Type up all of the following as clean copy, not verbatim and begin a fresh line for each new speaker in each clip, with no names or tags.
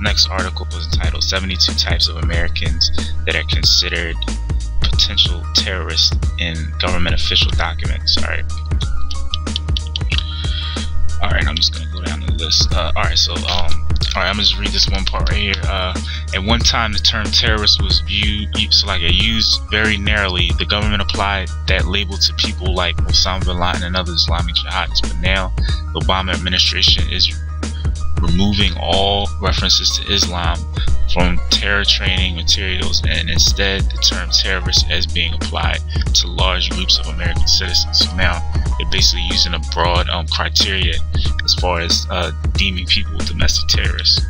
next article was entitled 72 Types of Americans That Are Considered Potential Terrorists in Government Official Documents. Alright, I'm just gonna go down the list. Alright, I'm gonna just read this one part right here. At one time, the term terrorist was used very narrowly. The government applied that label to people like Osama bin Laden and other Islamic jihadists. But now, the Obama administration is removing all references to Islam from terror training materials, and instead the term terrorist is being applied to large groups of American citizens. So now they're basically using a broad criteria as far as deeming people domestic terrorists.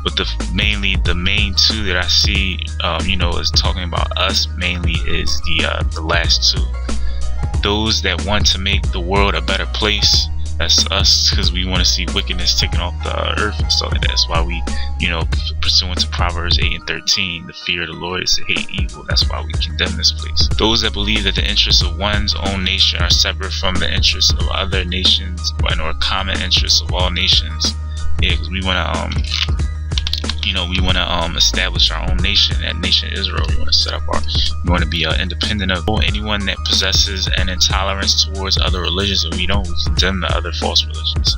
But the main two that I see, is talking about us mainly is the last two. Those that want to make the world a better place. That's us, because we want to see wickedness taken off the earth and stuff like that. That's why we, pursuant to Proverbs 8 and 13, the fear of the Lord is to hate evil. That's why we condemn this place. Those that believe that the interests of one's own nation are separate from the interests of other nations, or common interests of all nations. Yeah, because we want to, establish our own nation, that nation Israel. We want to set up we want to be independent of anyone that possesses an intolerance towards other religions, and we condemn the other false religions.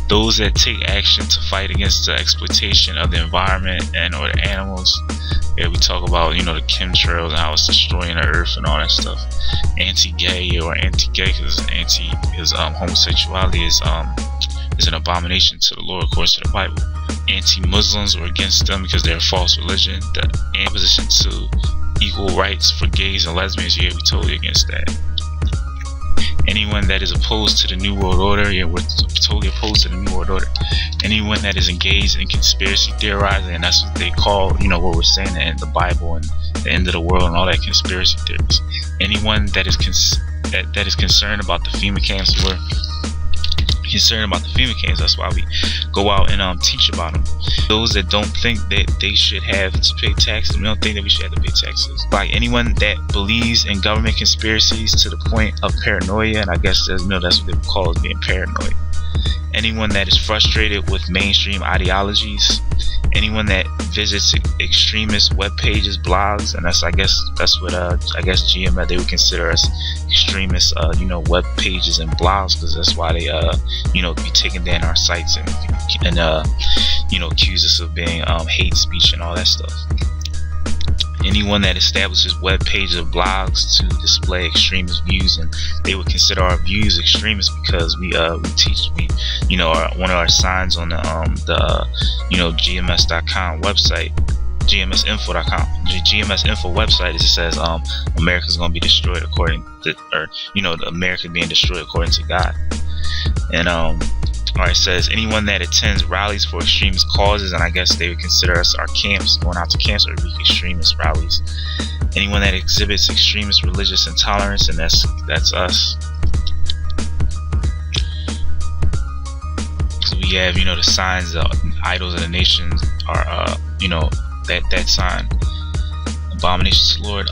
Those that take action to fight against the exploitation of the environment or the animals. Yeah, we talk about, the chemtrails and how it's destroying the earth and all that stuff. Anti-gay or anti-gay, because homosexuality is an abomination to the Lord according to the Bible. Anti-Muslims or against them because they're a false religion. The opposition to equal rights for gays and lesbians, yeah, we're totally against that. Anyone that is opposed to the New World Order, yeah, we're totally opposed to the New World Order. Anyone that is engaged in conspiracy theorizing, and that's what they call, what we're saying in the Bible and the end of the world and all that conspiracy theories. Anyone that is concerned about the FEMA camps, we're concerned about the FEMA camps. That's why we go out and teach about them. Those that don't think that they should have to pay taxes, we don't think that we should have to pay taxes. Like anyone that believes in government conspiracies to the point of paranoia, and I guess that's what they call it, being paranoid. Anyone that is frustrated with mainstream ideologies. Anyone that visits extremist web pages, blogs, and that's what GMS, they would consider us extremist, web pages and blogs, because that's why they be taking down our sites and accuse us of being hate speech and all that stuff. Anyone that establishes web pages or blogs to display extremist views, and they would consider our views extremist because we teach one of our signs on the GMS.com website, GMSinfo.com, GMSinfo website, it says America's going to be destroyed America being destroyed according to God. And it says anyone that attends rallies for extremist causes, and I guess they would consider us our camps, going out to camps or extremist rallies. Anyone that exhibits extremist religious intolerance, and that's us. So we have, the signs, idols of the nations are, that sign, abominations to the Lord.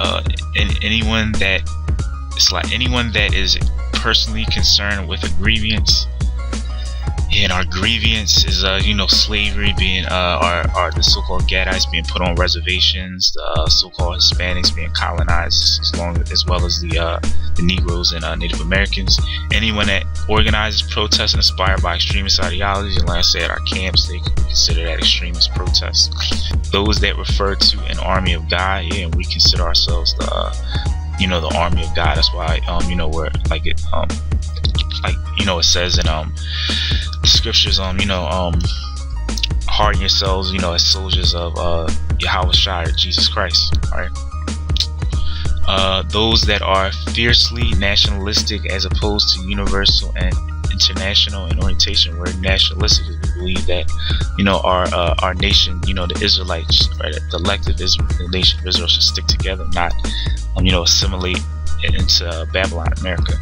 Anyone that is personally concerned with a grievance. And our grievance is, slavery, being the so-called Gadites being put on reservations, the so-called Hispanics being colonized, as well as the Negroes and Native Americans. Anyone that organizes protests inspired by extremist ideology, and like I said, our camps, they consider that extremist protests. Those that refer to an army of God, yeah, and we consider ourselves the army of God. That's why, we're like it, it says in the scriptures, harden yourselves, as soldiers of Yahweh Shai, Jesus Christ. Alright. Those that are fiercely nationalistic as opposed to universal and international in orientation. We're nationalistic because we believe that our nation, the Israelites, right, the elective the nation of Israel should stick together, not assimilate into Babylon, America.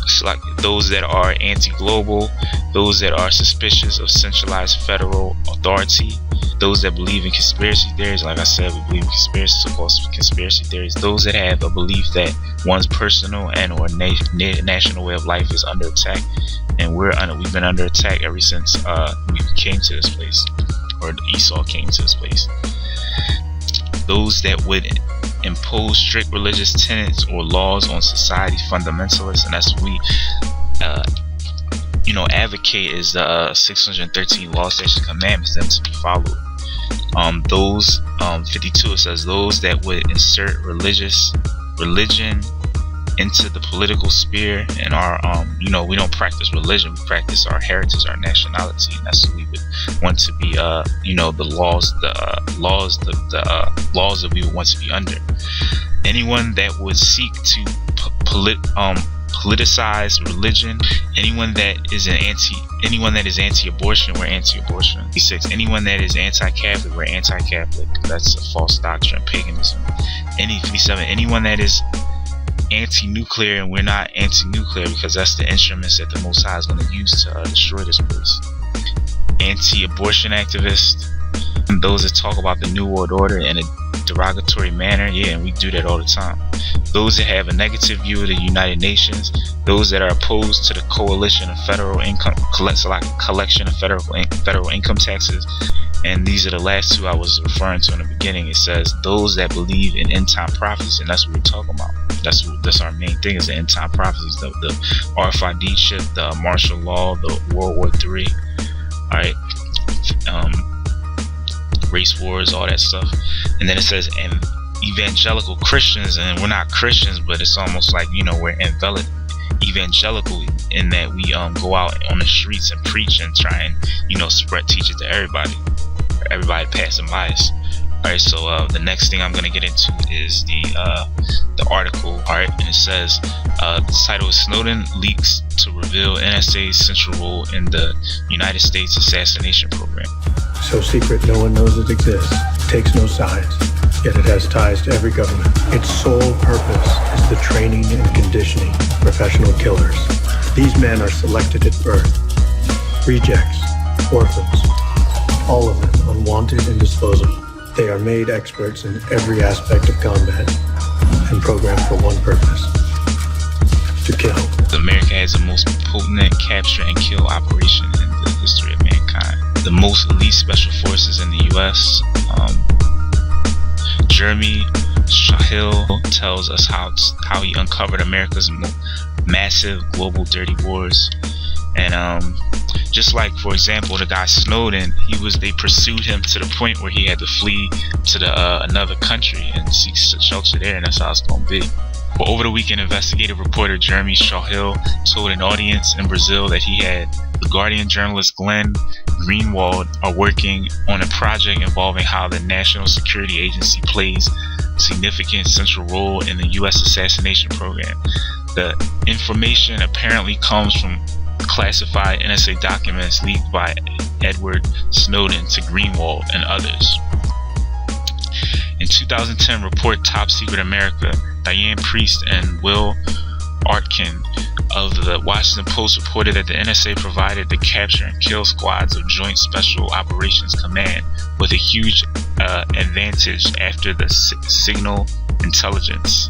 It's like those that are anti-global, those that are suspicious of centralized federal authority, those that believe in conspiracy theories. Like I said, we believe in so-called conspiracy theories. Those that have a belief that one's personal and or national way of life is under attack, and we've been under attack ever since we came to this place, or Esau came to this place. Those that would impose strict religious tenets or laws on society, fundamentalists, and that's what we advocate is the 613 law, statutes, and commandments, them to be followed. Those 52, it says those that would insert religion into the political sphere, and our we don't practice religion, we practice our heritage, our nationality, and that's what we would want to be the laws that we would want to be under. Anyone that would seek to politicize religion, anyone that is anti-abortion, we're anti-abortion. 56, anyone that is anti-Catholic, we're anti-Catholic. That's a false doctrine, paganism. 57, anyone that is anti-nuclear, and we're not anti-nuclear, because that's the instruments that the Most High is going to use to destroy this place. Anti-abortion activists, and those that talk about the New World Order in a derogatory manner, and we do that all the time. Those that have a negative view of the United Nations, those that are opposed to the coalition of federal income collection of federal income taxes, and these are the last two I was referring to in the beginning. It says those that believe in end time prophecies, and that's what we're talking about. That's our main thing, is the end time prophecies, the RFID chip, the martial law, the World War III, all right, race wars, all that stuff. And then it says evangelical Christians, and we're not Christians, but it's almost like we're evangelical in that we go out on the streets and preach and try and teach it to everybody passing by us. Alright, so the next thing I'm going to get into is the article. Alright, and it says the title is Snowden Leaks to Reveal NSA's Central Role in the United States Assassination Program.
So secret no one knows it exists. It takes no sides, yet it has ties to every government. Its sole purpose is the training and conditioning of professional killers. These men are selected at birth. Rejects, orphans, all of them unwanted and disposable. They are made experts in every aspect of combat and programmed for one purpose: to kill.
America has the most potent capture and kill operation in the history of mankind. The most elite special forces in the U.S. Jeremy Shahil tells us how he uncovered America's massive global dirty wars. And just like, for example, the guy Snowden, they pursued him to the point where he had to flee to another country and seek shelter there, and that's how it's going to be. But over the weekend, investigative reporter Jeremy Shahil told an audience in Brazil that he had The Guardian journalist Glenn Greenwald are working on a project involving how the National Security Agency plays a significant central role in the U.S. assassination program. The information apparently comes from classified NSA documents leaked by Edward Snowden to Greenwald and others. In 2010 report Top Secret America, Diane Priest and Will Artkin of the Washington Post reported that the NSA provided the capture and kill squads of Joint Special Operations Command with a huge advantage after the Signals Intelligence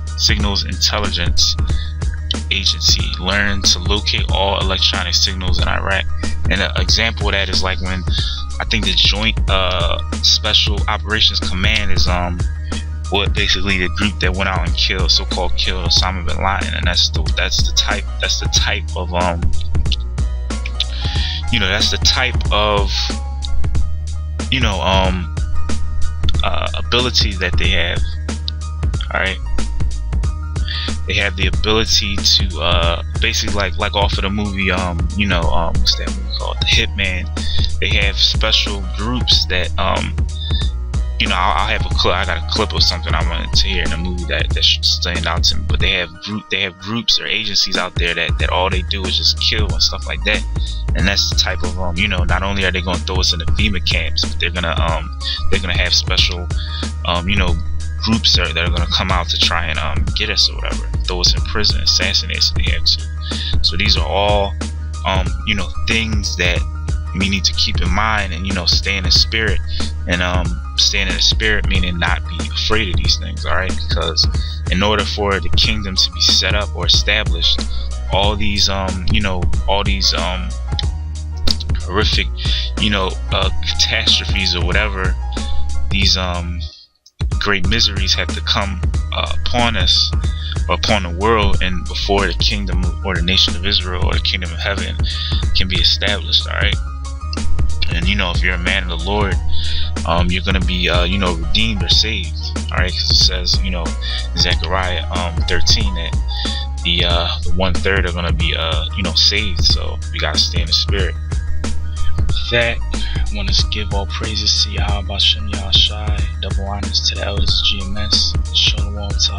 Agency learned to locate all electronic signals in Iraq. And an example of that is like when I think the Joint Special Operations Command is basically the group that went out and killed Osama bin Laden, and that's the type of ability that they have. All right. They have the ability to basically like off of the movie what's that movie called, The Hitman. They have special groups that I'll have a clip. I got a clip of something I wanted to hear in a movie that should stand out to me. But they have groups or agencies out there that all they do is just kill and stuff like that. And that's the type of not only are they going to throw us in the FEMA camps, but they're gonna have special groups that are going to come out to try and get us or whatever, throw us in prison, assassinate us if they have to. So these are all things that we need to keep in mind, and stay in the spirit. And staying in the spirit meaning not be afraid of these things, all right? Because in order for the kingdom to be set up or established, all these horrific catastrophes or whatever, these great miseries have to come upon us, or upon the world, and before the kingdom or the nation of Israel or the kingdom of heaven can be established, all right? And if you're a man of the Lord, you're going to be redeemed or saved, all right? Because it says in Zechariah 13 that the 1/3 are going to be saved. So we got to stay in the spirit. With that, I want to give all praises to Yahweh Bashem Yahshai, double honors to the elders of GMS, shalom to